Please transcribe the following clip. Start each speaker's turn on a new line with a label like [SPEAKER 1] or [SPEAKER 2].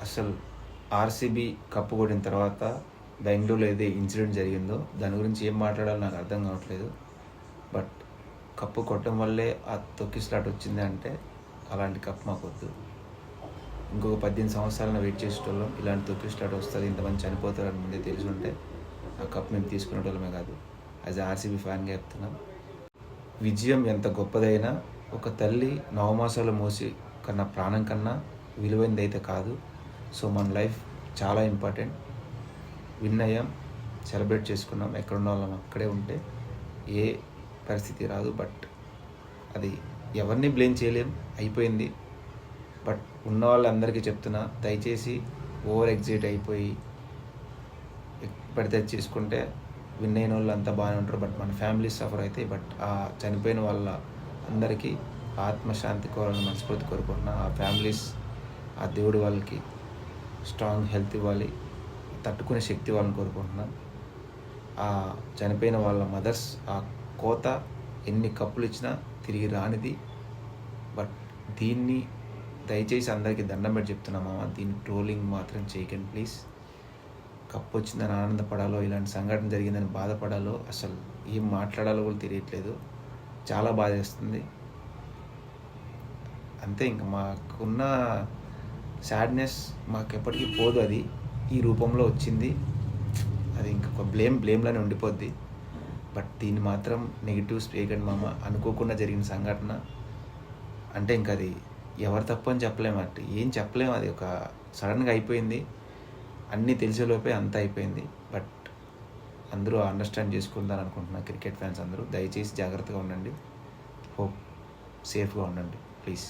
[SPEAKER 1] అసలు RCB cup కొట్టిన తర్వాత బెంగళూరులో ఏదో ఇన్సిడెంట్ జరిగిందో దాని గురించి ఏం మాట్లాడాలో నాకు అర్థం కావట్లేదు. బట్ కప్పు కొట్టడం వల్లే ఆ తొక్కిసలాట వచ్చింది అంటే అలాంటి కప్పు మాకు వద్దు. ఇంకొక 18 సంవత్సరాలను వెయిట్ చేసేటోళ్ళం. ఇలాంటి తొక్కిసలాట వస్తుంది, ఇంతమంది చనిపోతారని ముందే తెలిసి ఉంటే ఆ కప్ మేము తీసుకునేటోళ్ళమే కాదు. యాజ్ ఆర్సీబీ ఫ్యాన్గా చెప్తున్నాం. విజయం ఎంత గొప్పదైనా ఒక తల్లి నవమాసాలు మోసి కన్నా ప్రాణం కన్నా విలువైనది అయితే కాదు. సో మన లైఫ్ చాలా ఇంపార్టెంట్. విన్ అయ్యాం, సెలబ్రేట్ చేసుకున్నాం. ఎక్కడున్న వాళ్ళం అక్కడే ఉంటే ఏ పరిస్థితి రాదు. బట్ అది ఎవరిని బ్లేమ్ చేయలేం, అయిపోయింది. బట్ ఉన్న వాళ్ళందరికీ చెప్తున్నా, దయచేసి ఓవర్ ఎగ్జైట్ అయిపోయి పడితే చేసుకుంటే విన్ అయిన వాళ్ళు అంతా బాగానే ఉంటారు. బట్ మన ఫ్యామిలీస్ సఫర్ అవుతాయి. బట్ ఆ చనిపోయిన వాళ్ళ అందరికీ ఆత్మశాంతి కోరాలని మనస్ఫూర్తి కోరుకుంటున్నా. ఆ ఫ్యామిలీస్, ఆ దేవుడు వాళ్ళకి స్ట్రాంగ్ హెల్త్ ఇవ్వాలి, తట్టుకునే శక్తి వాళ్ళని కోరుకుంటున్నా. ఆ చనిపోయిన వాళ్ళ మదర్స్ ఆ కోత ఎన్ని కప్పులు ఇచ్చినా తిరిగి రానిది. బట్ దీన్ని దయచేసి అందరికీ దండం పెట్టి చెప్తున్నామా, దీన్ని ట్రోలింగ్ మాత్రం చేయకండి ప్లీజ్. కప్పు వచ్చిందని ఆనందపడాలో, ఇలాంటి సంఘటన జరిగిందని బాధపడాలో, అసలు ఏం మాట్లాడాలో కూడా తెలియట్లేదు. చాలా బాధ వేస్తుంది. అంతే, ఇంకా మాకున్న సాడ్నెస్ మాకు ఎప్పటికీ పోదు. అది ఈ రూపంలో వచ్చింది, అది ఇంకొక బ్లేమ్లోనే ఉండిపోద్ది. బట్ దీన్ని మాత్రం నెగిటివ్స్ వేయకండి మామ. అనుకోకుండా జరిగిన సంఘటన అంటే ఇంకా అది ఎవరు తప్పు అని చెప్పలేము, అంటే ఏం చెప్పలేము. అది ఒక సడన్గా అయిపోయింది, అన్నీ తెలిసేలోపే అంతా అయిపోయింది. బట్ అందరూ అండర్స్టాండ్ చేసుకుంటారు అనుకుంటున్నా. క్రికెట్ ఫ్యాన్స్ అందరూ దయచేసి జాగ్రత్తగా ఉండండి. హోప్ సేఫ్గా ఉండండి ప్లీజ్.